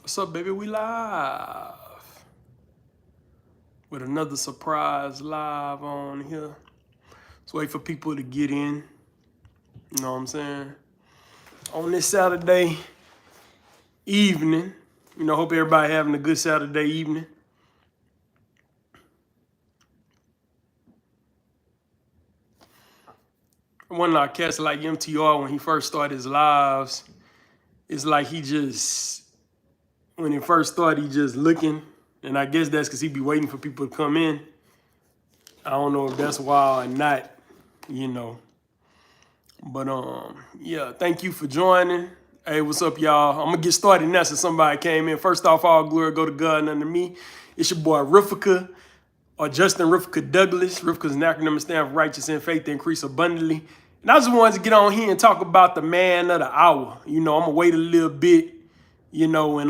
What's up, baby? We live with another surprise live on here. Let's wait for people to get in. You know what I'm saying? On this Saturday evening. Hope everybody having a good Saturday evening. One of our cats like MTR when he first started his lives. It's like when he first started, he just looking. And I guess that's because he be waiting for people to come in. I don't know if that's why or not, But yeah, thank you for joining. Hey, what's up, y'all? I'm gonna get started now since somebody came in. First off, all glory go to God and unto me. It's your boy Rifka, or Justin Rifka Douglas. Rifka's an acronym stand for righteous and faith to increase abundantly. And I just wanted to get on here and talk about the man of the hour. I'm gonna wait a little bit, and I'm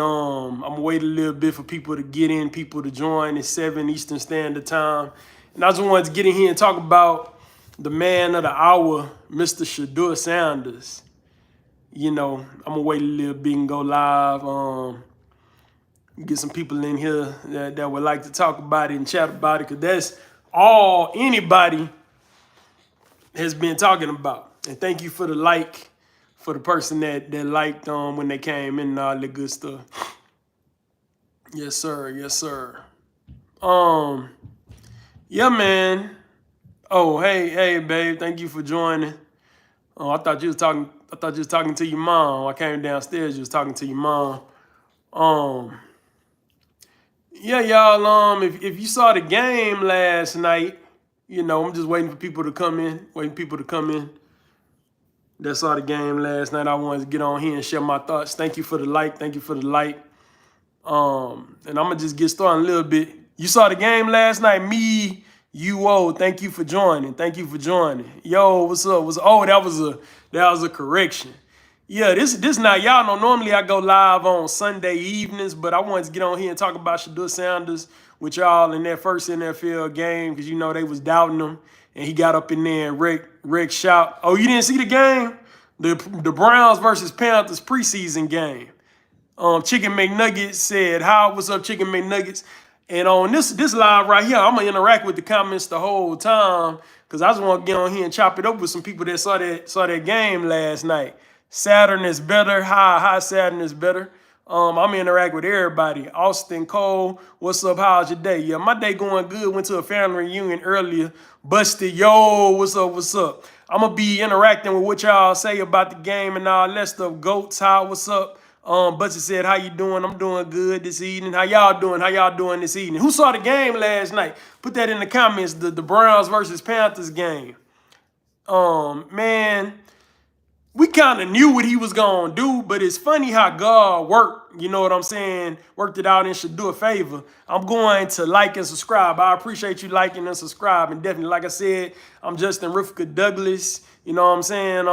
gonna wait a little bit for people to get in, people to join. It's 7 Eastern Standard Time. And I just wanted to get in here and talk about the man of the hour, Mr. Shedeur Sanders. I'm gonna wait a little bit and go live. Get some people in here that would like to talk about it and chat about it, because that's all anybody has been talking about. And thank you for the like for the person that liked when they came in and all the good stuff. Yes, sir. Yes, sir. Yeah, man. Oh, hey, babe. Thank you for joining. Oh, I thought you was talking to your mom. I came downstairs. You was talking to your mom. Yeah, y'all. If you saw the game last night, I'm just waiting for people to come in. That saw the game last night. I wanted to get on here and share my thoughts. Thank you for the like. And I'm gonna just get started a little bit. You saw the game last night. Me, thank you for joining. Yo, what's up? That was a correction. Yeah, this night, y'all know normally I go live on Sunday evenings, but I wanted to get on here and talk about Shedeur Sanders with y'all in that first NFL game, because they was doubting him, and he got up in there and wrecked shop. Oh, you didn't see the game? The Browns versus Panthers preseason game. Chicken McNuggets said, what's up, Chicken McNuggets? And on this live right here, I'm gonna interact with the comments the whole time, because I just want to get on here and chop it up with some people that saw that game last night. Saturn is better. Hi, Saturn is better. I'm gonna interact with everybody. Austin Cole, what's up? How's your day? Yeah, my day going good. Went to a family reunion earlier. Busted, yo, what's up? I'm gonna be interacting with what y'all say about the game and all that stuff. Goats, what's up? Busted said, how you doing? I'm doing good this evening. How y'all doing this evening? Who saw the game last night? Put that in the comments. The Browns versus Panthers game. Man, we kind of knew what he was going to do, but it's funny how God worked. You know what I'm saying? Worked it out and should do a favor. I'm going to like and subscribe. I appreciate you liking and subscribing. Definitely, like I said, I'm Justin Rifka Douglas. You know what I'm saying?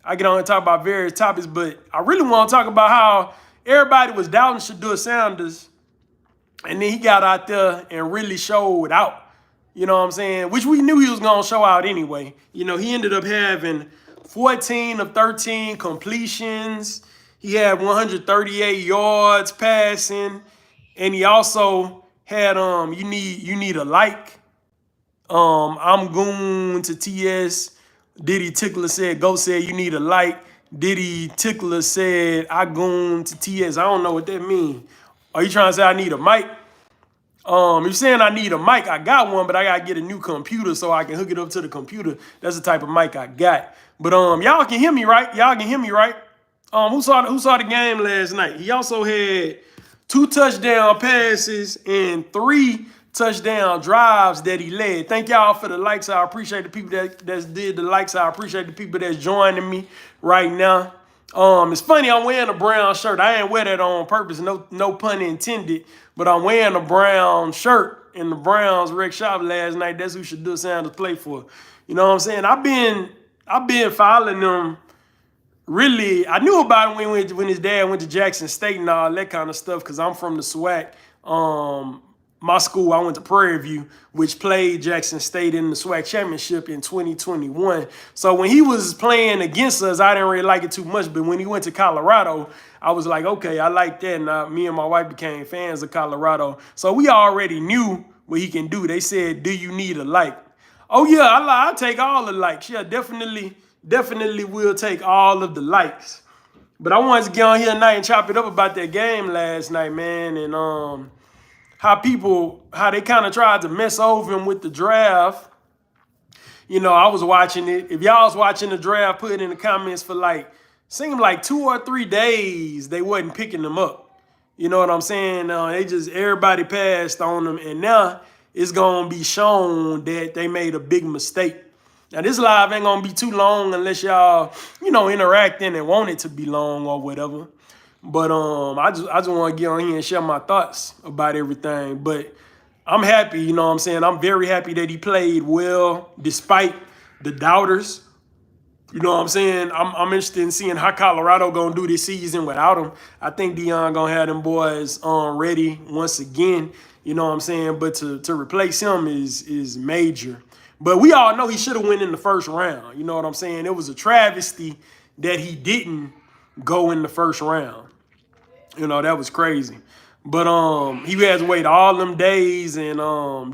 I get on and talk about various topics, but I really want to talk about how everybody was doubting Shedeur Sanders, and then he got out there and really showed out. You know what I'm saying? Which we knew he was going to show out anyway. He ended up having 14 of 13 completions. He had 138 yards passing, and he also had you need a like. I'm going to TS. Diddy Tickler said, go said you need a like. Diddy Tickler said, I going to TS. I don't know what that means. Are you trying to say I need a mic? If you're saying I need a mic, I got one, but I gotta get a new computer so I can hook it up to the computer. That's the type of mic I got. But y'all can hear me, right? Who saw the game last night? He also had 2 touchdown passes and 3 touchdown drives that he led. Thank y'all for the likes. I appreciate the people that did the likes. I appreciate the people that's joining me right now. It's funny, I'm wearing a brown shirt. I ain't wear that on purpose, no pun intended. But I'm wearing a brown shirt in the Browns rec shop last night. That's who Shedeur Sanders play for. You know what I'm saying? I've been following them. Really, I knew about him when his dad went to Jackson State and all that kind of stuff, because I'm from the SWAC. my school, I went to Prairie View, which played Jackson State in the SWAC championship in 2021. So when he was playing against us, I didn't really like it too much. But when he went to Colorado, I was like, okay, I like that. And me and my wife became fans of Colorado. So we already knew what he can do. They said, do you need a like? Oh, yeah, I'll take all the likes. Yeah, definitely will take all of the likes. But I wanted to get on here tonight and chop it up about that game last night, man. And how they kind of tried to mess over him with the draft. You know, I was watching it. If y'all was watching the draft, put it in the comments for seemed like 2 or 3 days they wasn't picking them up. You know what I'm saying? Everybody passed on them. And now it's going to be shown that they made a big mistake. Now, this live ain't going to be too long unless y'all, interacting and want it to be long or whatever. But I just want to get on here and share my thoughts about everything. But I'm happy, you know what I'm saying? I'm very happy that he played well despite the doubters. You know what I'm saying? I'm interested in seeing how Colorado going to do this season without him. I think Deion going to have them boys ready once again. You know what I'm saying? But to replace him is major. But we all know he should have went in the first round. You know what I'm saying? It was a travesty that he didn't go in the first round. You know, that was crazy. But he had to wait all them days, and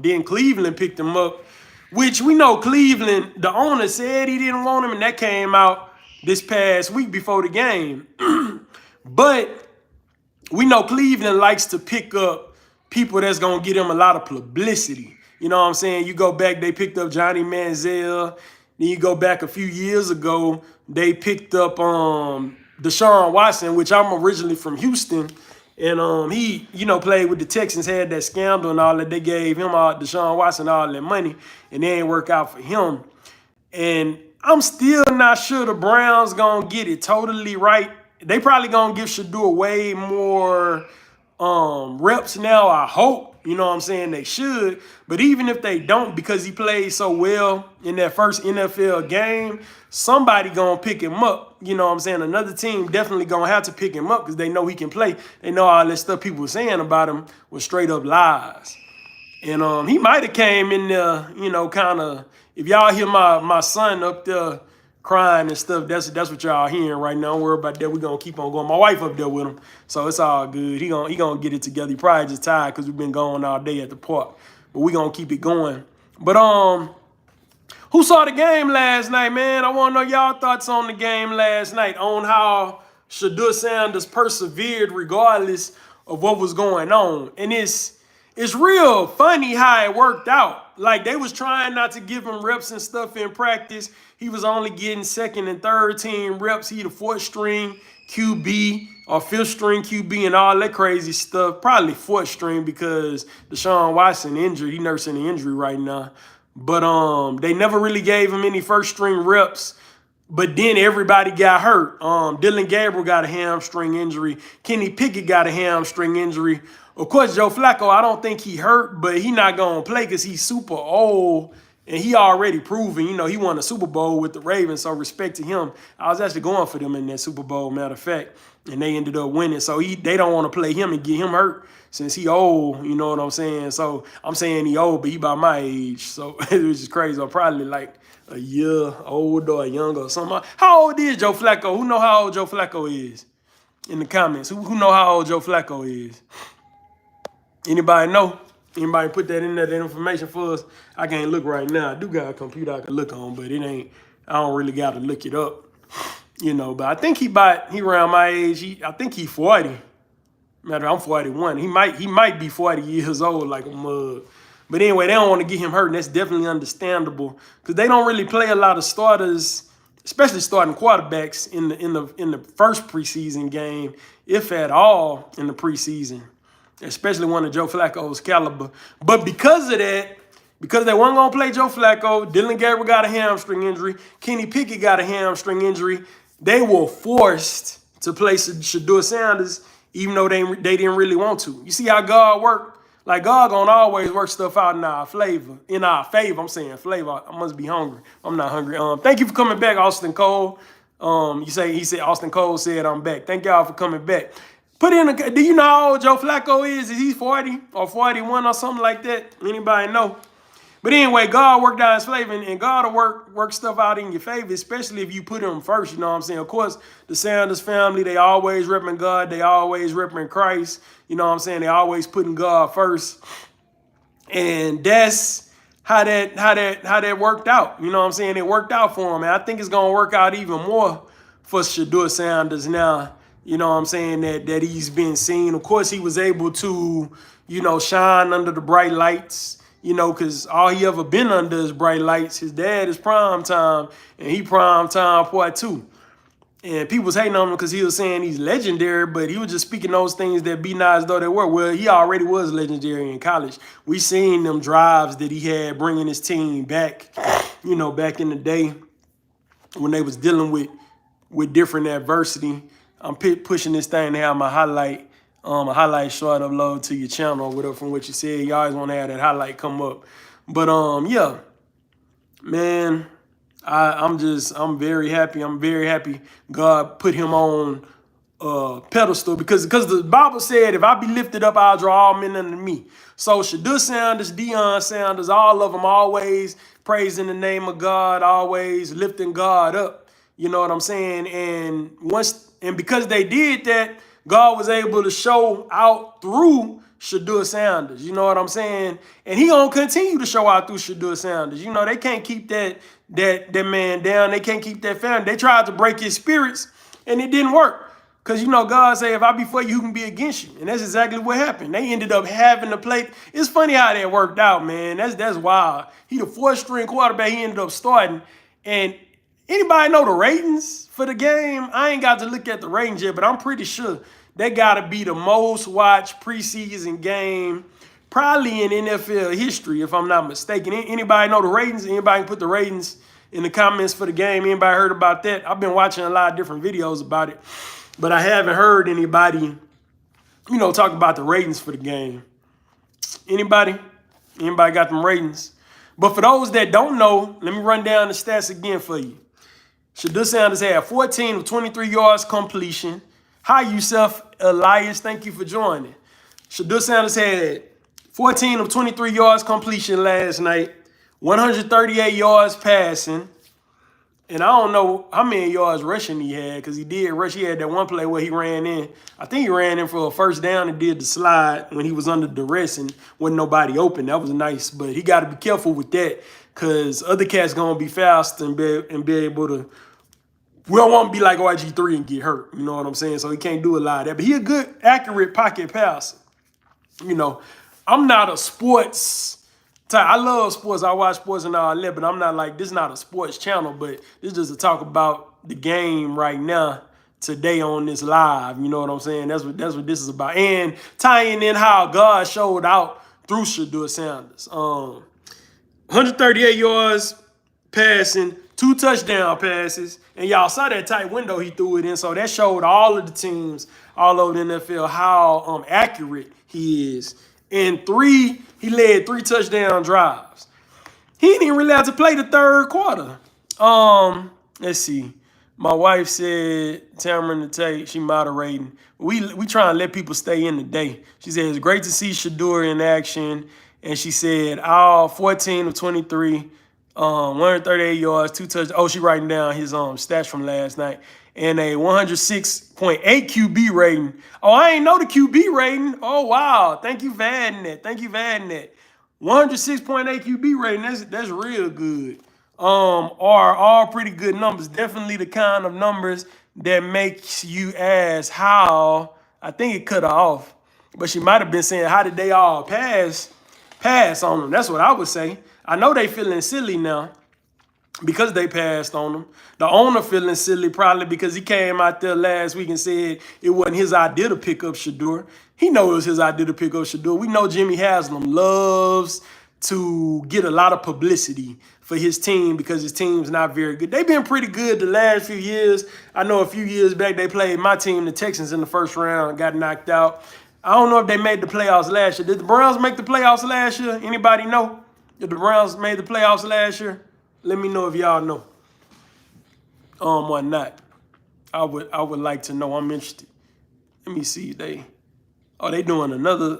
then Cleveland picked him up, which we know Cleveland, the owner said he didn't want him, and that came out this past week before the game. But we know Cleveland likes to pick up people that's going to get him a lot of publicity. You know what I'm saying? You go back, they picked up Johnny Manziel. Then you go back a few years ago, they picked up Deshaun Watson, which I'm originally from Houston. And he, played with the Texans, had that scandal and all that. They gave him, Deshaun Watson, all that money, and they ain't work out for him. And I'm still not sure the Browns going to get it totally right. They probably going to give Shedeur way more reps now, I hope. You know what I'm saying? They should. But even if they don't, because he played so well in that first NFL game, somebody going to pick him up. You know what I'm saying? Another team definitely going to have to pick him up because they know he can play. They know all that stuff people were saying about him was straight up lies. And he might have came in there, kind of, if y'all hear my son up there crying and stuff, that's what y'all hearing right now. Don't worry about that. We're going to keep on going. My wife up there with him, so it's all good. He gonna get it together. He probably just tired because we've been going all day at the park. But we're going to keep it going. But who saw the game last night, man? I want to know y'all thoughts on the game last night, on how Shedeur Sanders persevered regardless of what was going on. And it's real funny how it worked out. Like, they was trying not to give him reps and stuff in practice. He was only getting second and third team reps. He the fourth string QB or fifth string QB and all that crazy stuff. Probably fourth string because Deshaun Watson injured. He nursing the injury right now. But they never really gave him any first string reps. But then everybody got hurt. Dylan Gabriel got a hamstring injury. Kenny Pickett got a hamstring injury. Of course, Joe Flacco, I don't think he hurt, but he not going to play because he's super old. And he already proven, he won a Super Bowl with the Ravens, so respect to him. I was actually going for them in that Super Bowl, matter of fact, and they ended up winning. So they don't want to play him and get him hurt since he old, you know what I'm saying? So I'm saying he old, but he about my age, so which is crazy. I'm probably like a year older or younger or something. How old is Joe Flacco? Who know how old Joe Flacco is? In the comments, who know how old Joe Flacco is? Anybody know? Anybody put that in there, that information for us? I can't look right now. I do got a computer I can look on, but I don't really got to look it up. But I think he around my age. I think he 40. Matter, I'm 41. He might be 40 years old like a mug. But anyway, they don't want to get him hurt, and that's definitely understandable because they don't really play a lot of starters, especially starting quarterbacks in the first preseason game, if at all in the preseason. Especially one of Joe Flacco's caliber. But because of that, because they weren't going to play Joe Flacco, Dylan Gabriel got a hamstring injury, Kenny Pickett got a hamstring injury, they were forced to play Shedeur Sanders, even though they didn't really want to. You see how God worked? Like, God gonna always work stuff out in our favor. I'm saying flavor. I must be hungry. I'm not hungry. Thank you for coming back, Austin Cole. He said Austin Cole said I'm back. Thank y'all for coming back. Put in a, do you know how old Joe Flacco is? Is he 40 or 41 or something like that? Anybody know? But anyway, God worked out his favor, and God will work stuff out in your favor, especially if you put him first, you know what I'm saying? Of course, the Sanders family, they always repping God. They always repping Christ. You know what I'm saying? They always putting God first. And that's how that worked out. You know what I'm saying? It worked out for him. And I think it's gonna work out even more for Shedeur Sanders now. You know what I'm saying? That he's been seen. Of course, he was able to, you know, shine under the bright lights. You know, because all he ever been under is bright lights. His dad is prime time, and he prime time part two. And people was hating on him because he was saying he's legendary, but he was just speaking those things that be not as though they were. Well, he already was legendary in college. We seen them drives that he had bringing his team back, you know, back in the day when they was dealing with different adversity. I'm pushing this thing to have my a highlight short upload to your channel or whatever from what you said. You always want to have that highlight come up. But yeah, man, I'm very happy. I'm very happy God put him on pedestal because the Bible said, if I be lifted up, I'll draw all men unto me. So Shedeur Sanders, Deion Sanders, all of them always praising the name of God, always lifting God up. You know what I'm saying? And because they did that, God was able to show out through Shedeur Sanders. You know what I'm saying? And he gonna continue to show out through Shedeur Sanders. You know, they can't keep that man down. They can't keep that family. They tried to break his spirits, and it didn't work. Because, you know, God said, if I be for you, who can be against you? And that's exactly what happened. They ended up having to play. It's funny how that worked out, man. That's wild. He the fourth-string quarterback. He ended up starting. And anybody know the ratings for the game? I ain't got to look at the ratings yet, but I'm pretty sure that got to be the most watched preseason game probably in NFL history, if I'm not mistaken. Anybody know the ratings? Anybody can put the ratings in the comments for the game? Anybody heard about that? I've been watching a lot of different videos about it, but I haven't heard anybody, you know, talk about the ratings for the game. Anybody? Anybody got them ratings? But for those that don't know, let me run down the stats again for you. Shedeur Sanders had 14 of 23 yards completion. Hi, Yusuf Elias. Thank you for joining. Shedeur Sanders had 14 of 23 yards completion last night, 138 yards passing. And I don't know how many yards rushing he had because he did rush. He had that one play where he ran in. I think he ran in for a first down and did the slide when he was under duress and wasn't nobody open. That was nice, but he got to be careful with that because other cats going to be fast and be able to. We don't want to be like RG3 and get hurt. You know what I'm saying? So he can't do a lot of that. But he a good, accurate pocket passer. You know, I'm not a sports type. I love sports. I watch sports and all that, but I'm not like, this is not a sports channel, but this is just to talk about the game right now, today on this live. You know what I'm saying? That's what this is about. And tying in how God showed out through Shedeur Sanders. 138 yards passing, 2 touchdown passes, and y'all saw that tight window he threw it in. So that showed all of the teams all over the NFL how accurate he is. And he led 3 touchdown drives. He didn't even really have to play the third quarter. Let's see. My wife said, Tamron and Tate, she moderating. We try and let people stay in the day. She said, it's great to see Shedeur in action. And she said, all 14 of 23, 138 yards, 2 touchdowns. Oh, she writing down his stats from last night. And a 106.8 QB rating. Oh, I ain't know the QB rating. Oh, wow. Thank you for adding that. Thank you for adding that. 106.8 QB rating. That's real good. Are all pretty good numbers. Definitely the kind of numbers that makes you ask how. I think it cut her off. But she might have been saying, how did they all pass on them? That's what I would say. I know they feeling silly now because they passed on them. The owner feeling silly probably because he came out there last week and said it wasn't his idea to pick up Shedeur. He knows it was his idea to pick up Shedeur. We know Jimmy Haslam loves to get a lot of publicity for his team because his team's not very good. They've been pretty good the last few years. I know a few years back they played my team, the Texans, in the first round, got knocked out. I don't know if they made the playoffs last year. Did the Browns make the playoffs last year? Anybody know? Did the Browns made the playoffs last year? Let me know if y'all know. Or not. I would like to know. I'm interested. Let me see. They doing another.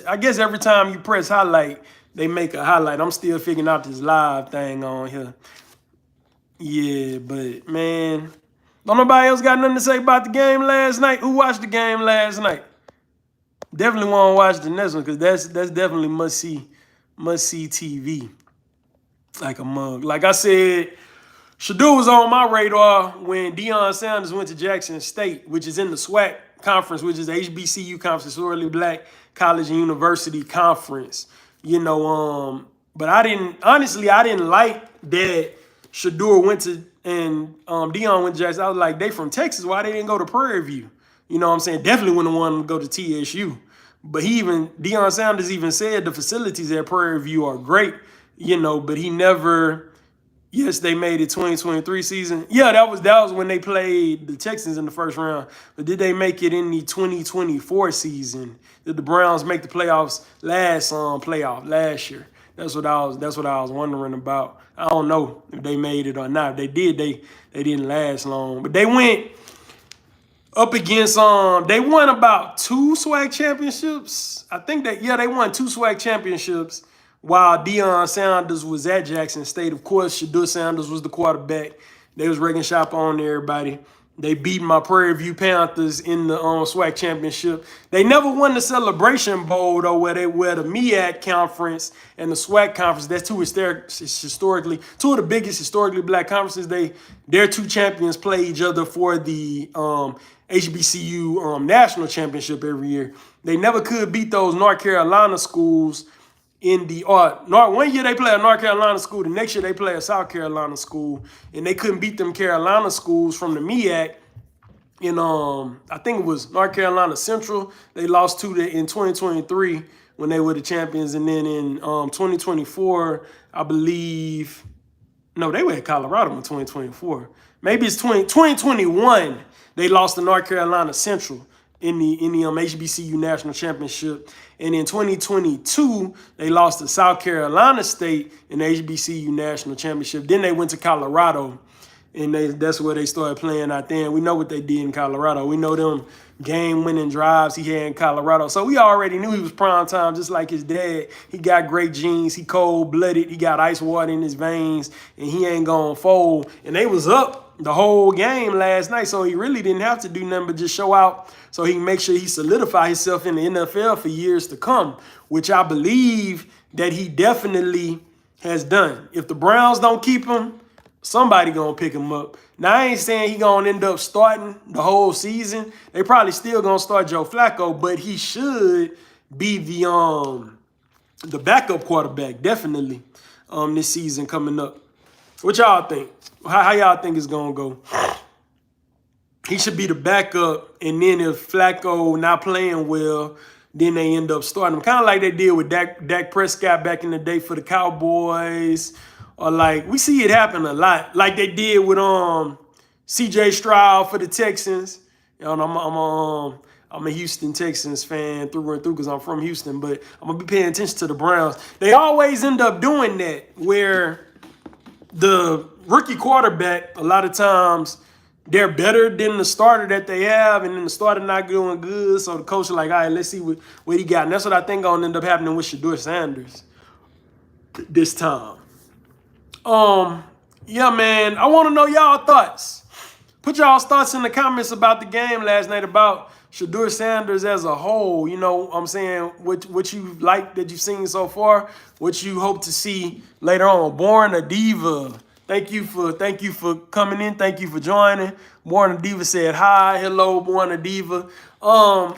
I guess every time you press highlight, they make a highlight. I'm still figuring out this live thing on here. Yeah, but man, don't nobody else got nothing to say about the game last night? Who watched the game last night? Definitely want to watch the next one because that's definitely must see TV. Like a mug. Like I said, Shedeur was on my radar when Shedeur Sanders went to Jackson State, which is in the SWAC conference, which is the HBCU conference, Sorely Black College and University Conference. But I didn't like that Shedeur went to and Deion went to Jackson. I was like, they from Texas. Why they didn't go to Prairie View? You know what I'm saying? Definitely wouldn't want to go to TSU. But Shedeur Sanders even said the facilities at Prairie View are great, but he never, yes, they made it 2023 season. Yeah, that was when they played the Texans in the first round. But did they make it in the 2024 season? Did the Browns make the playoffs last year? That's what I was wondering about. I don't know if they made it or not. If they did, they didn't last long. But they went up against they won about 2 SWAC championships. I think they won 2 SWAC championships while Shedeur Sanders was at Jackson State. Of course, Shedeur Sanders was the quarterback. They was wrecking shop on everybody. They beat my Prairie View Panthers in the SWAC championship. They never won the Celebration Bowl though, where the MEAC conference and the SWAC conference. That's two of the biggest historically black conferences. Their 2 champions play each other for the HBCU national championship every year. They never could beat those North Carolina schools in the one year they play a North Carolina school, the next year they play a South Carolina school, and they couldn't beat them Carolina schools from the MEAC. In I think it was North Carolina Central. They lost to in 2023 when they were the champions, and then in 2024, I believe, no, they were at Colorado in 2024. Maybe it's 2021. They lost to North Carolina Central in the HBCU National Championship. And in 2022, they lost to South Carolina State in the HBCU National Championship. Then they went to Colorado, and that's where they started playing out there. And we know what they did in Colorado. We know them game-winning drives he had in Colorado. So we already knew he was prime time, just like his dad. He got great genes. He cold-blooded. He got ice water in his veins, and he ain't gonna fold. And they was up the whole game last night, so he really didn't have to do nothing but just show out so he can make sure he solidify himself in the NFL for years to come, which I believe that he definitely has done. If the Browns don't keep him, somebody gonna pick him up. Now, I ain't saying he gonna end up starting the whole season. They probably still gonna start Joe Flacco, but he should be the backup quarterback, definitely, this season coming up. What y'all think? How y'all think it's gonna go? He should be the backup, and then if Flacco not playing well, then they end up starting him. Kind of like they did with Dak Prescott back in the day for the Cowboys. Or like, we see it happen a lot. Like they did with CJ Stroud for the Texans. I'm a Houston Texans fan through and through because I'm from Houston, but I'm gonna be paying attention to the Browns. They always end up doing that where the rookie quarterback, a lot of times, they're better than the starter that they have, and then the starter not doing good. So the coach is like, all right, let's see what he got. And that's what I think gonna end up happening with Shedeur Sanders this time. Yeah, man, I want to know y'all thoughts. Put y'all's thoughts in the comments about the game last night, about Shedeur Sanders as a whole. You know what I'm saying? What you like that you've seen so far, what you hope to see later on. Born a Diva. Thank you for coming in. Thank you for joining. Born a Diva said hi. Hello, Born a Diva.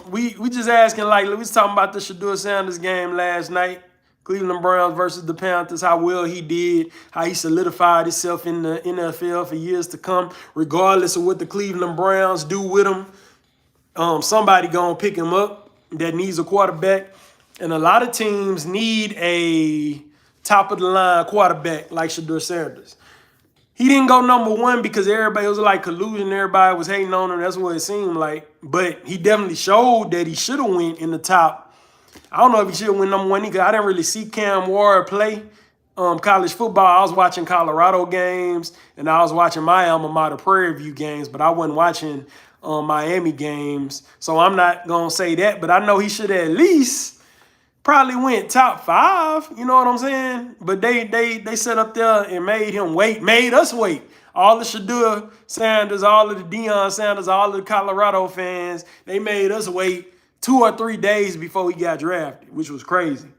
We just asking, like, we was talking about the Shedeur Sanders game last night. Cleveland Browns versus the Panthers, how well he did, how he solidified himself in the NFL for years to come, regardless of what the Cleveland Browns do with him. Somebody gonna pick him up that needs a quarterback. And a lot of teams need a top-of-the-line quarterback like Shedeur Sanders. He didn't go number 1 because everybody was like collusion. Everybody was hating on him. That's what it seemed like. But he definitely showed that he should have went in the top. I don't know if he should have went number 1 because I didn't really see Cam Ward play college football. I was watching Colorado games, and I was watching my alma mater Prairie View games, but I wasn't watching Miami games. So I'm not gonna say that, but I know he should at least probably went top 5. You know what I'm saying? But they set up there and made him wait, made us wait. All the Shedeur Sanders, all of the Deion Sanders, all of the Colorado fans, they made us wait 2 or 3 days before he got drafted, which was crazy.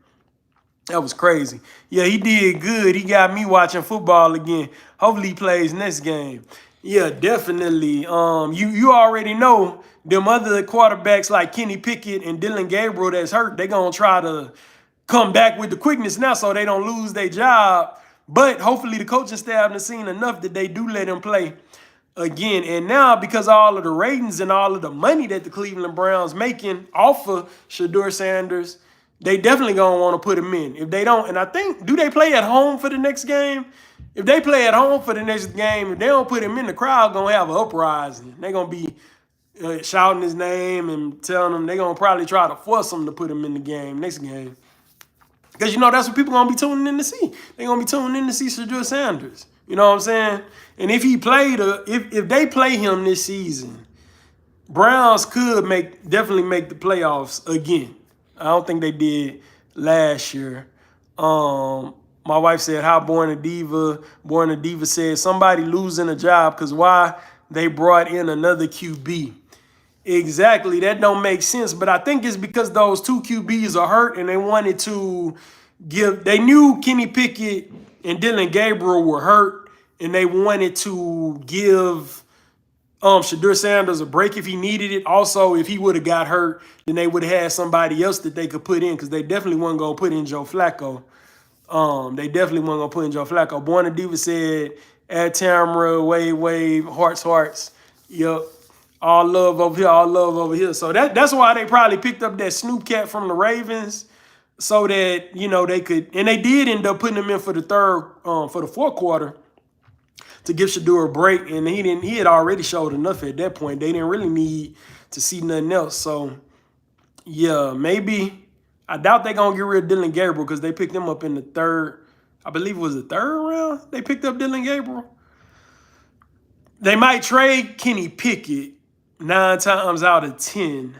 That was crazy. Yeah, he did good. He got me watching football again. Hopefully he plays next game. Yeah, definitely. You already know them other quarterbacks like Kenny Pickett and Dylan Gabriel that's hurt. They gonna try to come back with the quickness now so they don't lose their job. But hopefully the coaching staff has seen enough that they do let him play again. And now, because of all of the ratings and all of the money that the Cleveland Browns making off of Shedeur Sanders, they definitely gonna want to put him in. If they don't, and I think, do they play at home for the next game? If they play at home for the next game, if they don't put him in, the crowd gonna have an uprising. They're gonna be shouting his name and telling him they're gonna probably try to force him to put him in the game next game. Because you know that's what people gonna be tuning in to see. They're gonna be tuning in to see Shedeur Sanders. You know what I'm saying? And if he played, if they play him this season, Browns could definitely make the playoffs again. I don't think they did last year. My wife said, how Born a Diva? Born a Diva said, somebody losing a job because why they brought in another QB. Exactly, that don't make sense. But I think it's because those 2 QBs are hurt and they wanted to they knew Kenny Pickett and Dylan Gabriel were hurt and they wanted to give Shedeur Sanders a break if he needed it. Also, if he would have got hurt, then they would have had somebody else that they could put in because they definitely weren't going to put in Joe Flacco. They definitely weren't going to put in Joe Flacco. Born a Diva said, add Tamara, wave, hearts. Yep. All love over here, all love over here. So that's why they probably picked up that Snoop cat from the Ravens so that, you know, they could, and they did end up putting him in for the fourth quarter to give Shedeur a break, and he had already showed enough at that point. They didn't really need to see nothing else. So yeah, maybe I doubt they're gonna get rid of Dylan Gabriel because they picked him up in the third, I believe it was the 3rd round. They picked up Dylan Gabriel. They might trade Kenny Pickett 9 times out of 10.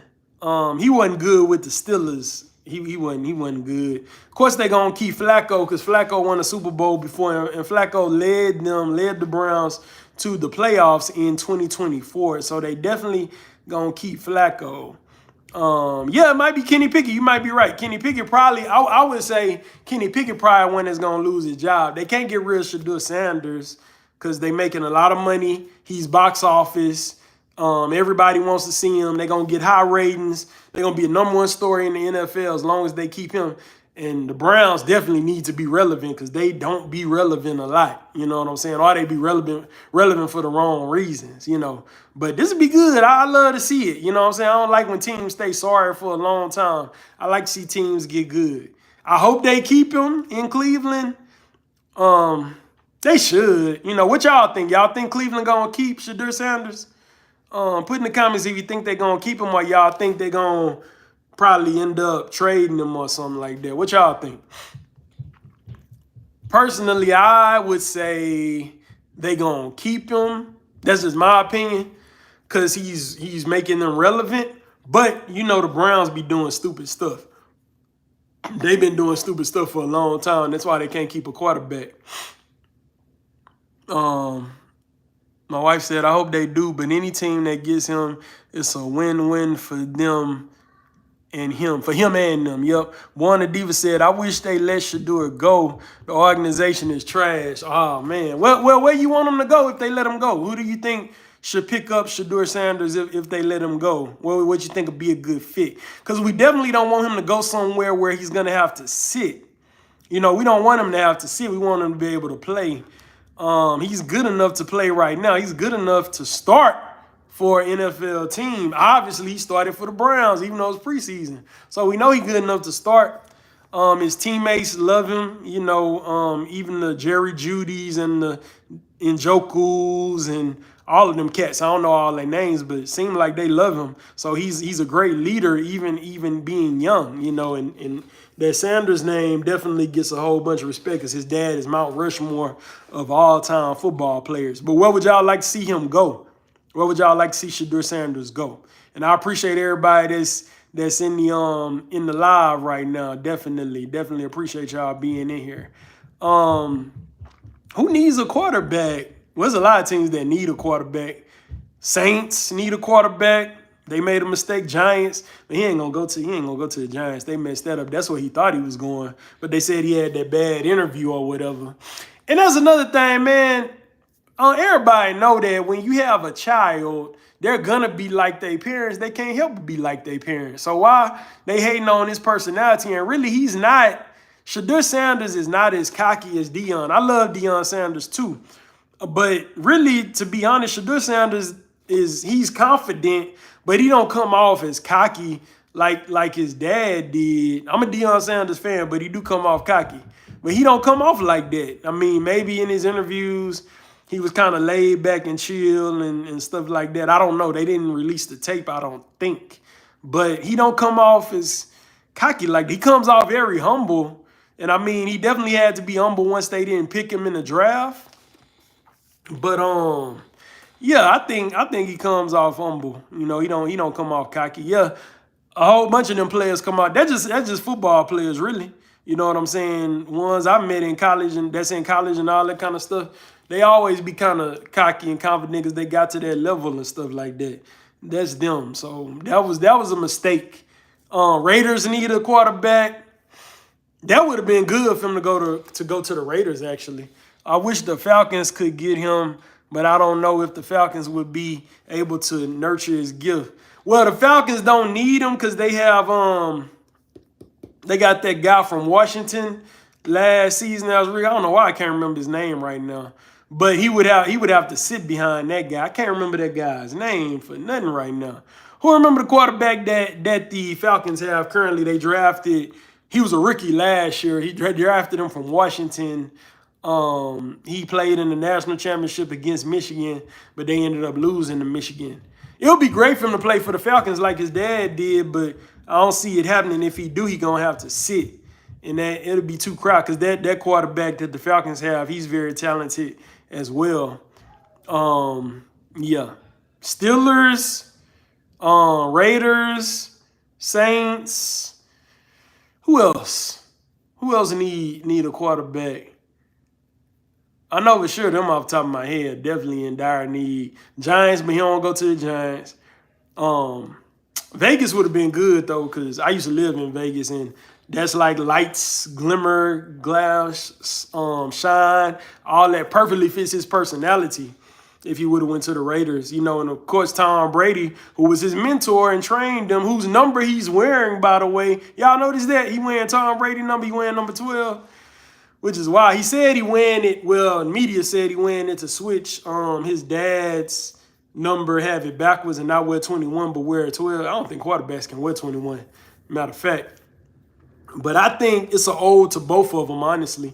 He wasn't good with the Steelers. He wasn't good. Of course, they're going to keep Flacco because Flacco won a Super Bowl before him, and Flacco led the Browns to the playoffs in 2024. So they definitely going to keep Flacco. Yeah, it might be Kenny Pickett. You might be right. Kenny Pickett probably, I would say Kenny Pickett probably one that's going to lose his job. They can't get rid of Shedeur Sanders because they're making a lot of money. He's box office. Everybody wants to see him. They're going to get high ratings. They're going to be a number 1 story in the NFL as long as they keep him. And the Browns definitely need to be relevant because they don't be relevant a lot. You know what I'm saying? Or they be relevant for the wrong reasons, you know. But this would be good. I love to see it. You know what I'm saying? I don't like when teams stay sorry for a long time. I like to see teams get good. I hope they keep him in Cleveland. They should. You know, what y'all think? Y'all think Cleveland going to keep Shedeur Sanders? Put in the comments if you think they're going to keep him or y'all think they're going to probably end up trading him or something like that. What y'all think? Personally, I would say they going to keep him. That's just my opinion because he's making them relevant. But, you know, the Browns be doing stupid stuff. They've been doing stupid stuff for a long time. That's why they can't keep a quarterback. My wife said, I hope they do, but any team that gets him, it's a win-win for them and him. For him and them, yep. Born a Diva said, I wish they let Shedeur go. The organization is trash. Oh, man. Well, where you want them to go if they let him go? Who do you think should pick up Shedeur Sanders if they let him go? What you think would be a good fit? Because we definitely don't want him to go somewhere where he's going to have to sit. You know, we don't want him to have to sit. We want him to be able to play. He's good enough to play right now. He's good enough to start for an NFL team. Obviously, he started for the Browns, even though it's preseason. So we know he's good enough to start. His teammates love him. You know, even the Jerry Judys and the Njokus and all of them cats. I don't know all their names, but it seems like they love him. So he's a great leader, even being young, you know, and that Sanders name definitely gets a whole bunch of respect because his dad is Mount Rushmore of all-time football players. But where would y'all like to see him go? Where would y'all like to see Shedeur Sanders go? And I appreciate everybody that's in the live right now. Definitely appreciate y'all being in here. Um, who needs a quarterback? Well, there's a lot of teams that need a quarterback. Saints need a quarterback. They made a mistake. Giants, but he ain't gonna go to the Giants. They messed that up. That's where he thought he was going, but they said he had that bad interview or whatever. And that's another thing, man. Everybody know that when you have a child, they're gonna be like their parents. They can't help but be like their parents. So why they hating on his personality? And really, he's not. Shedeur Sanders is not as cocky as Deion. I love Deion Sanders too, but really, to be honest, Shedeur Sanders he's confident, but he don't come off as cocky like his dad did. I'm a Deion Sanders fan, but he do come off cocky. But he don't come off like that. I mean, maybe in his interviews, he was kind of laid back and chill and stuff like that. I don't know. They didn't release the tape, I don't think. But he don't come off as cocky like that. He comes off very humble. And I mean, he definitely had to be humble once they didn't pick him in the draft. But yeah, I think he comes off humble. You know, he don't come off cocky. Yeah, a whole bunch of them players come out. That's just football players, really. You know what I'm saying? Ones I met in college and that's in college and all that kind of stuff. They always be kind of cocky and confident because they got to that level and stuff like that. That's them. So that was a mistake. Raiders need a quarterback. That would have been good for him to go to the Raiders, actually. I wish the Falcons could get him, but I don't know if the Falcons would be able to nurture his gift. Well, the Falcons don't need him because they got that guy from Washington last season. I don't know why I can't remember his name right now. But he would have to sit behind that guy. I can't remember that guy's name for nothing right now. Who remember the quarterback that the Falcons have currently? They drafted. He was a rookie last year. He drafted him from Washington. He played in the national championship against Michigan, but they ended up losing to Michigan. It would be great for him to play for the Falcons like his dad did, but I don't see it happening. If he do, he gonna have to sit, and that it'll be too crowded because that quarterback that the Falcons have, he's very talented as well. Yeah, Steelers, Raiders, Saints. Who else? Who else need a quarterback? I know for sure them off the top of my head, definitely in dire need. Giants, but he don't go to the Giants. Vegas would have been good though, because I used to live in Vegas and that's like lights, glimmer, glass, shine, all that perfectly fits his personality. If he would have went to the Raiders, you know, and of course Tom Brady, who was his mentor and trained him, whose number he's wearing, by the way. Y'all notice that? He wearing Tom Brady number, he wearing number 12. Which is why he said he wearing it. Well, media said he wearing it to switch his dad's number, have it backwards and not wear 21, but wear 12. I don't think quarterbacks can wear 21, matter of fact. But I think it's an ode to both of them, honestly.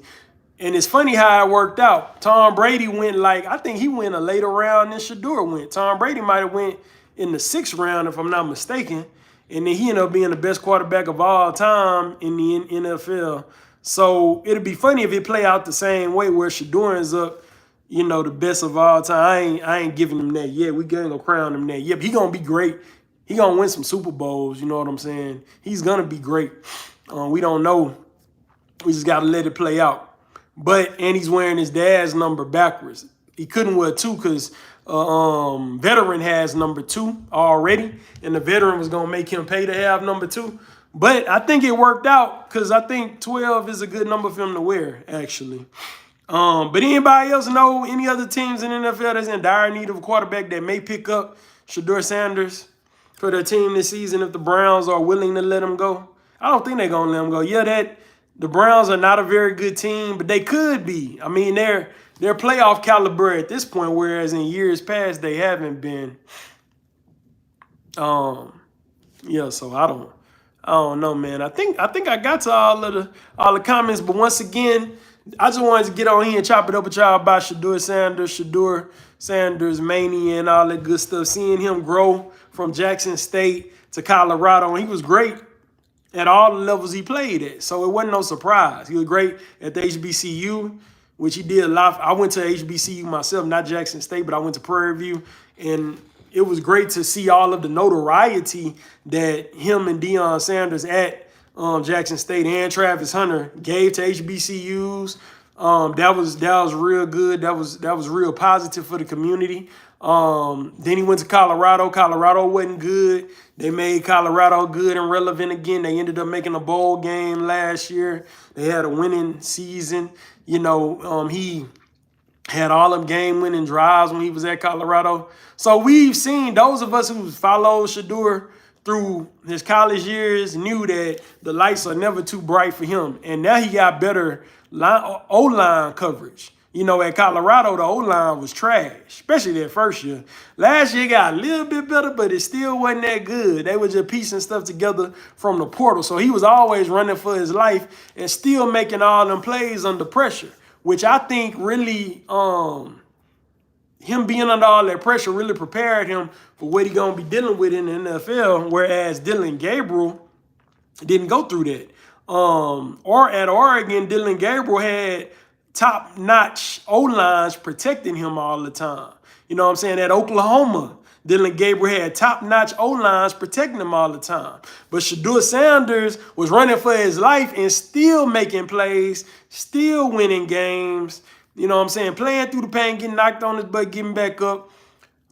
And it's funny how it worked out. Tom Brady went I think he went a later round than Shedeur went. Tom Brady might have went in the 6th round, if I'm not mistaken. And then he ended up being the best quarterback of all time in the NFL. So it'd be funny if it play out the same way where Shedeur ends up, the best of all time. I ain't giving him that yet. We gonna crown him that. Yep, he gonna be great. He gonna win some Super Bowls. You know what I'm saying? He's gonna be great. We don't know. We just gotta let it play out. And he's wearing his dad's number backwards. He couldn't wear 2 because veteran has number 2 already, and the veteran was gonna make him pay to have number 2. But I think it worked out because I think 12 is a good number for him to wear, actually. But anybody else know any other teams in the NFL that's in dire need of a quarterback that may pick up Shedeur Sanders for their team this season if the Browns are willing to let him go? I don't think they're going to let him go. Yeah, the Browns are not a very good team, but they could be. I mean, they're playoff caliber at this point, whereas in years past they haven't been. Yeah, so I don't know, man. I think I got to all the comments, but once again, I just wanted to get on here and chop it up with y'all about Shedeur Sanders mania and all that good stuff. Seeing him grow from Jackson State to Colorado, and he was great at all the levels he played at. So it wasn't no surprise. He was great at the HBCU. which he did a lot. I went to HBCU myself, not Jackson State, but I went to Prairie View, and it was great to see all of the notoriety that him and Shedeur Sanders at Jackson State and Travis Hunter gave to HBCUs. That was real good. That was real positive for the community. Then he went to Colorado. Colorado wasn't good. They made Colorado good and relevant again. They ended up making a bowl game last year. They had a winning season. He had all them game-winning drives when he was at Colorado. So we've seen, those of us who followed Shedeur through his college years knew that the lights are never too bright for him. And now he got better O-line coverage. At Colorado, the O-line was trash, especially that first year. Last year got a little bit better, but it still wasn't that good. They were just piecing stuff together from the portal. So he was always running for his life and still making all them plays under pressure, which I think really, him being under all that pressure really prepared him for what he's going to be dealing with in the NFL, whereas Dillon Gabriel didn't go through that. Or at Oregon, Dillon Gabriel had top-notch O-lines protecting him all the time. You know what I'm saying? At Oklahoma, Dillon Gabriel had top-notch O-lines protecting him all the time. But Shedeur Sanders was running for his life and still making plays, still winning games. You know what I'm saying? Playing through the pain, getting knocked on his butt, getting back up,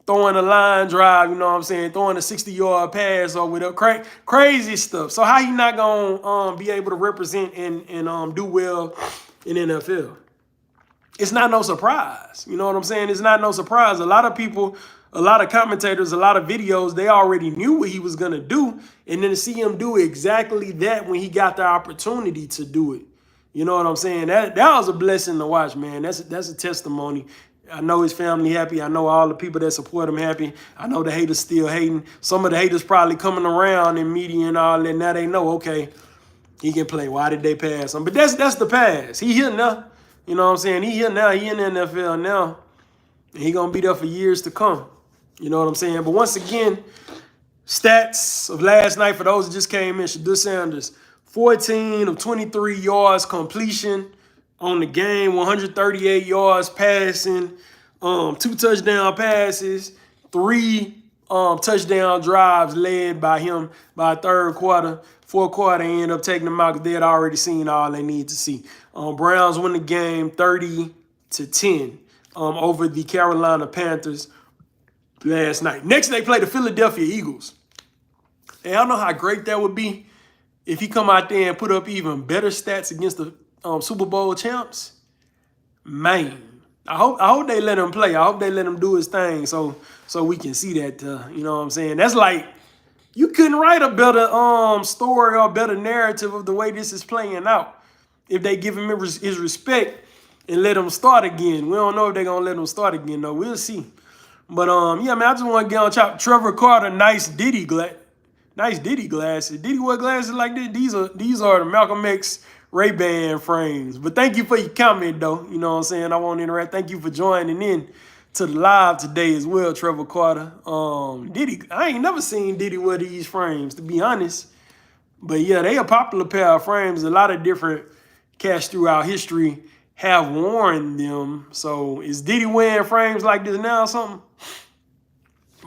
throwing a line drive, you know what I'm saying? Throwing a 60-yard pass or whatever. Crazy stuff. So how he not going to be able to represent and do well in NFL? It's not no surprise. You know what I'm saying? It's not no surprise. A lot of people, a lot of commentators, a lot of videos, they already knew what he was going to do. And then to see him do exactly that when he got the opportunity to do it. You know what I'm saying? That was a blessing to watch, man. That's a testimony. I know his family happy. I know all the people that support him happy. I know the haters still hating. Some of the haters probably coming around in media and all that. Now they know, okay, he can play. Why did they pass him? But that's the past. He here now. You know what I'm saying? He here now. He in the NFL now. And he going to be there for years to come. You know what I'm saying? But once again, stats of last night for those that just came in, Shedeur Sanders, 14 of 23 yards completion on the game, 138 yards passing, 2 touchdown passes, 3 touchdown drives led by him by third quarter. Fourth quarter, he ended up taking them out because they had already seen all they needed to see. Browns win the game 30-10 over the Carolina Panthers last night. Next, they play the Philadelphia Eagles. And I know how great that would be if he come out there and put up even better stats against the Super Bowl champs. Man, I hope they let him play. I hope they let him do his thing so we can see that. You know what I'm saying? That's like, you couldn't write a better story or better narrative of the way this is playing out if they give him his respect and let him start again. We don't know if they're going to let him start again, though. We'll see. But, yeah, man, I just want to get on top. Trevor Carter, nice Diddy glasses. Diddy wear glasses like this? These are the Malcolm X Ray-Ban frames. But thank you for your comment, though. You know what I'm saying? I want to interact. Thank you for joining in to the live today as well, Trevor Carter. Diddy, I ain't never seen Diddy wear these frames, to be honest. But yeah, they a popular pair of frames. A lot of different cats throughout history have worn them. So is Diddy wearing frames like this now or something?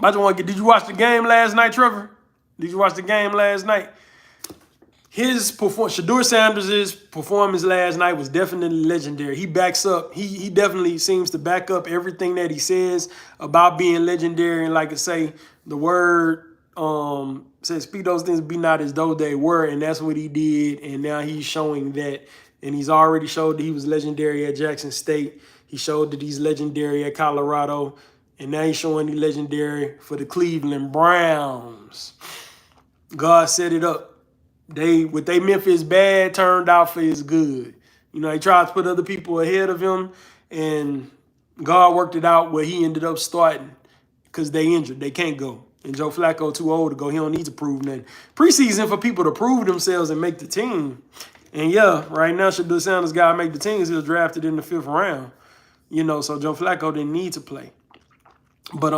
Did you watch the game last night, Trevor? Did you watch the game last night? Shedeur Sanders' performance last night was definitely legendary. He backs up. He definitely seems to back up everything that he says about being legendary. And like I say, the word says, speak those things, be not as though they were. And that's what he did. And now he's showing that. And he's already showed that he was legendary at Jackson State. He showed that he's legendary at Colorado. And now he's showing he's legendary for the Cleveland Browns. God set it up. What they meant for his bad turned out for his good. You know, he tried to put other people ahead of him, and God worked it out where he ended up starting because they injured. They can't go. And Joe Flacco too old to go. He don't need to prove nothing. Preseason for people to prove themselves and make the team. And yeah, right now, Shedeur Sanders got to make the team because he was drafted in the 5th round. You know, so Joe Flacco didn't need to play. But,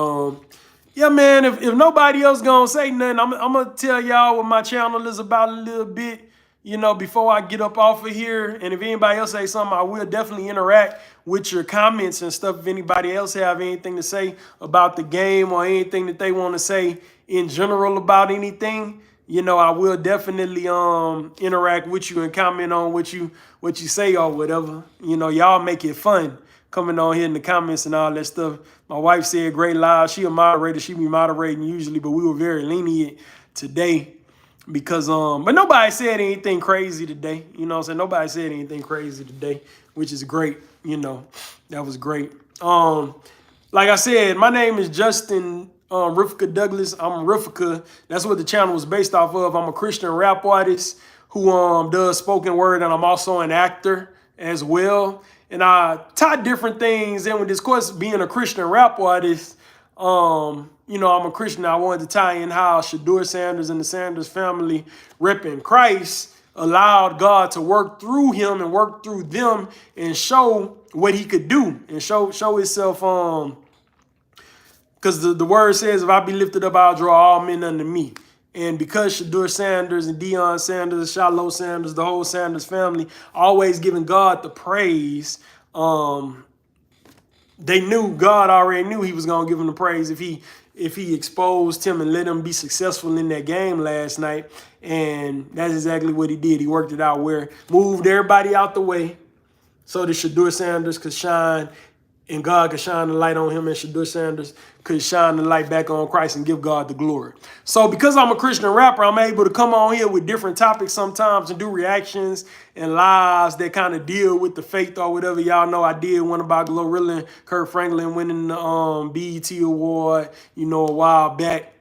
yeah, man, if nobody else gonna say nothing, I'm gonna tell y'all what my channel is about a little bit, you know, before I get up off of here. And if anybody else say something, I will definitely interact. with your comments and stuff. If anybody else have anything to say about the game or anything that they want to say in general about anything, you know, I will definitely interact with you and comment on what you say or whatever. You know, y'all make it fun coming on here in the comments and all that stuff. My wife said great live. She a moderator. She be moderating usually, but we were very lenient today because but nobody said anything crazy today. You know what I'm saying? Nobody said anything crazy today, which is great. You know, that was great. Like I said, my name is Justin Rifka Douglas. I'm Rifka. That's what the channel was based off of. I'm a Christian rap artist who does spoken word, and I'm also an actor as well. And I tie different things in with this. Of course, being a Christian rap artist, you know, I'm a Christian. I wanted to tie in how Shedeur Sanders and the Sanders family repping Christ allowed God to work through him and work through them and show what he could do and show himself. Because the word says, if I be lifted up, I'll draw all men unto me. And because Shedeur Sanders and Deion Sanders, Shiloh Sanders, the whole Sanders family, always giving God the praise, they knew, God already knew he was going to give him the praise if he exposed him and let him be successful in that game last night. And that's exactly what he did. He worked it out where moved everybody out the way so that Shedeur Sanders could shine and God could shine the light on him, and Shedeur Sanders could shine the light back on Christ and give God the glory. So because I'm a Christian rapper, I'm able to come on here with different topics sometimes and do reactions and lives that kind of deal with the faith or whatever. Y'all know I did one about Glorilla and Kurt Franklin winning the BET Award, you know, a while back.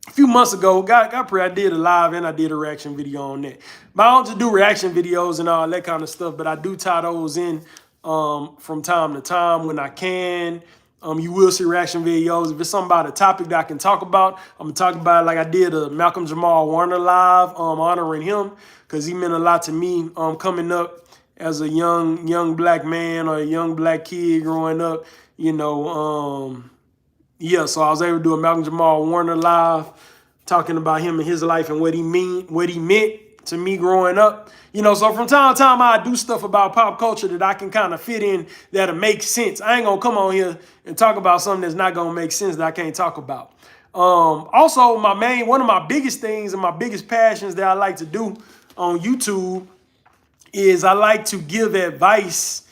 A few months ago, I did a live and I did a reaction video on that. But I don't just do reaction videos and all that kind of stuff, but I do tie those in from time to time when I can. You will see reaction videos. If it's something about a topic that I can talk about, I'm going to talk about it like I did a Malcolm Jamal Warner live, honoring him because he meant a lot to me coming up as a young black man or a young black kid growing up, you know. Yeah, so I was able to do a Malcolm Jamal Warner live talking about him and his life and what he meant to me growing up. You know, so from time to time, I do stuff about pop culture that I can kind of fit in that'll make sense. I ain't going to come on here and talk about something that's not going to make sense that I can't talk about. Also, one of my biggest things and my biggest passions that I like to do on YouTube is I like to give advice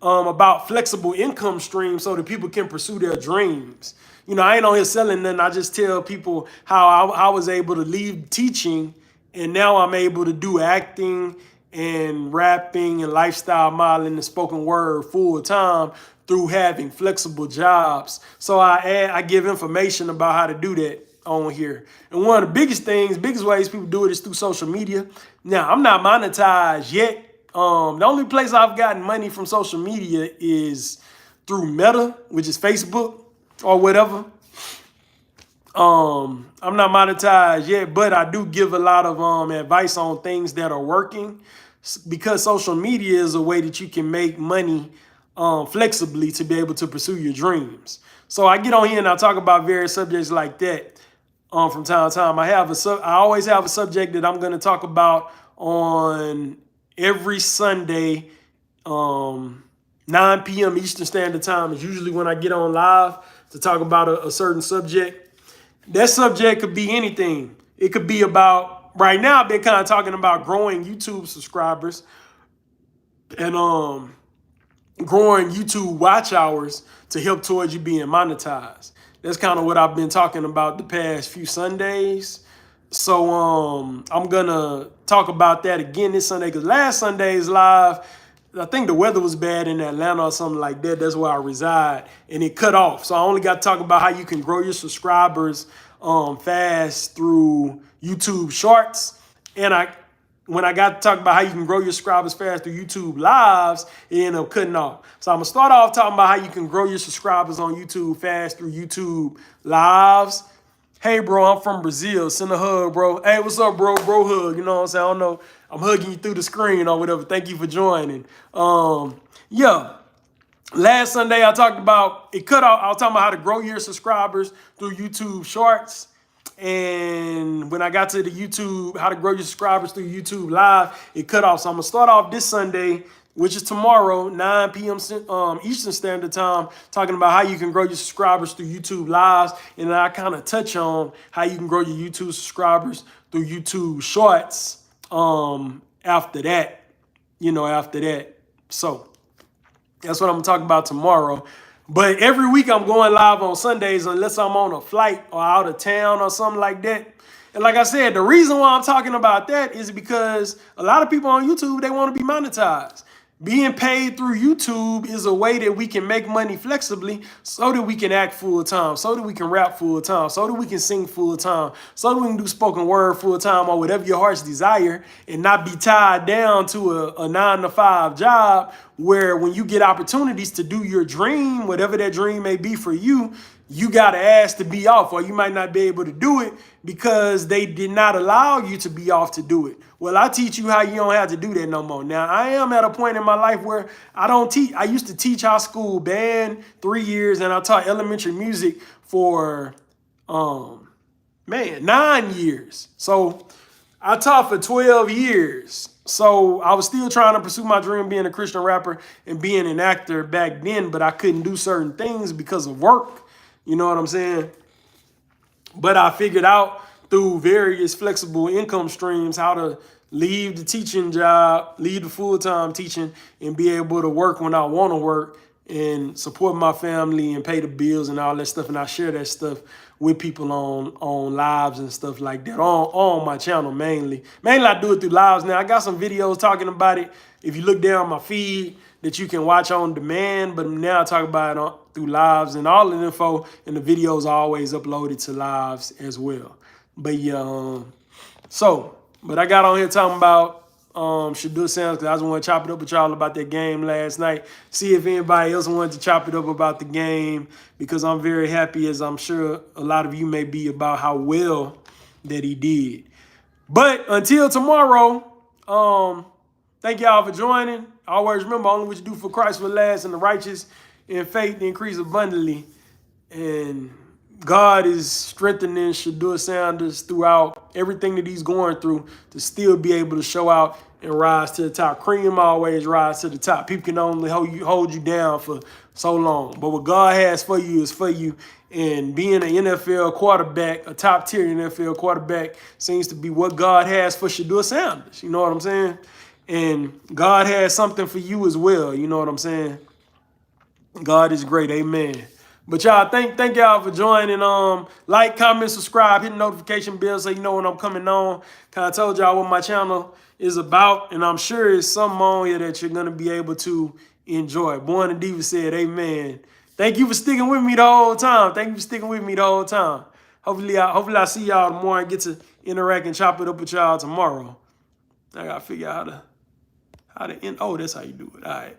about flexible income streams so that people can pursue their dreams. You know, I ain't on here selling nothing. I just tell people how I was able to leave teaching and now I'm able to do acting and rapping and lifestyle modeling and spoken word full time through having flexible jobs. So I give information about how to do that on here. And one of the biggest ways people do it is through social media. Now, I'm not monetized yet. The only place I've gotten money from social media is through Meta, which is Facebook or whatever. I'm not monetized yet, but I do give a lot of advice on things that are working because social media is a way that you can make money flexibly to be able to pursue your dreams. So I get on here and I talk about various subjects like that from time to time. I always have a subject that I'm going to talk about on every Sunday, 9 p.m. Eastern Standard Time is usually when I get on live to talk about a certain subject. That subject could be anything. It could be about, right now I've been kind of talking about growing YouTube subscribers and growing YouTube watch hours to help towards you being monetized. That's kind of what I've been talking about the past few Sundays. So I'm going to talk about that again this Sunday because last Sunday's live, I think the weather was bad in Atlanta or something like that. That's where I reside. And it cut off. So I only got to talk about how you can grow your subscribers fast through YouTube Shorts. And when I got to talk about how you can grow your subscribers fast through YouTube Lives, it ended up cutting off. So I'm going to start off talking about how you can grow your subscribers on YouTube fast through YouTube Lives. Hey, bro, I'm from Brazil. Send a hug, bro. Hey, what's up, bro? Bro hug. You know what I'm saying? I don't know. I'm hugging you through the screen or whatever. Thank you for joining. Yeah. Last Sunday, I talked about, it cut off. I was talking about how to grow your subscribers through YouTube Shorts. And when I got to the YouTube, how to grow your subscribers through YouTube Live, it cut off. So I'm going to start off this Sunday which is tomorrow, 9 p.m. Eastern Standard Time, talking about how you can grow your subscribers through YouTube Lives. And then I kind of touch on how you can grow your YouTube subscribers through YouTube Shorts after that, after that. So that's what I'm talking about tomorrow. But every week I'm going live on Sundays unless I'm on a flight or out of town or something like that. And like I said, the reason why I'm talking about that is because a lot of people on YouTube, they want to be monetized. Being paid through YouTube is a way that we can make money flexibly so that we can act full time, so that we can rap full time, so that we can sing full time, so that we can do spoken word full time or whatever your heart's desire and not be tied down to a 9-to-5 job where when you get opportunities to do your dream, whatever that dream may be for you, you got to ask to be off, or you might not be able to do it because they did not allow you to be off to do it. Well, I teach you how you don't have to do that no more. Now, I am at a point in my life where I don't teach. I used to teach high school band 3 years, and I taught elementary music for, 9 years. So I taught for 12 years. So I was still trying to pursue my dream of being a Christian rapper and being an actor back then, but I couldn't do certain things because of work. You know what I'm saying? But I figured out through various flexible income streams how to leave the teaching job, leave the full-time teaching, and be able to work when I want to work and support my family and pay the bills and all that stuff. And I share that stuff with people on lives and stuff like that on my channel mainly. Mainly I do it through lives now. I got some videos talking about it. If you look down my feed that you can watch on demand, but now I talk about it through lives, and all the info and the videos are always uploaded to lives as well. But yeah, but I got on here talking about Shedeur Sanders because I just want to chop it up with y'all about that game last night. See if anybody else wanted to chop it up about the game, because I'm very happy, as I'm sure a lot of you may be, about how well that he did. But until tomorrow, thank y'all for joining. Always remember, only what you do for Christ will last, and the righteous in faith increase abundantly. And God is strengthening Shedeur Sanders throughout everything that he's going through to still be able to show out and rise to the top. Cream always rise to the top. People can only hold you down for so long. But what God has for you is for you. And being an NFL quarterback, a top tier NFL quarterback, seems to be what God has for Shedeur Sanders. You know what I'm saying? And God has something for you as well. You know what I'm saying? God is great. Amen. But y'all, thank y'all for joining. Like, comment, subscribe, hit the notification bell so you know when I'm coming on. Kind of told y'all what my channel is about, and I'm sure it's something on here that you're gonna be able to enjoy. Born and Diva said, amen. Thank you for sticking with me the whole time. Thank you for sticking with me the whole time. Hopefully I see y'all tomorrow and get to interact and chop it up with y'all tomorrow. I gotta figure out how to end. Oh, that's how you do it. All right.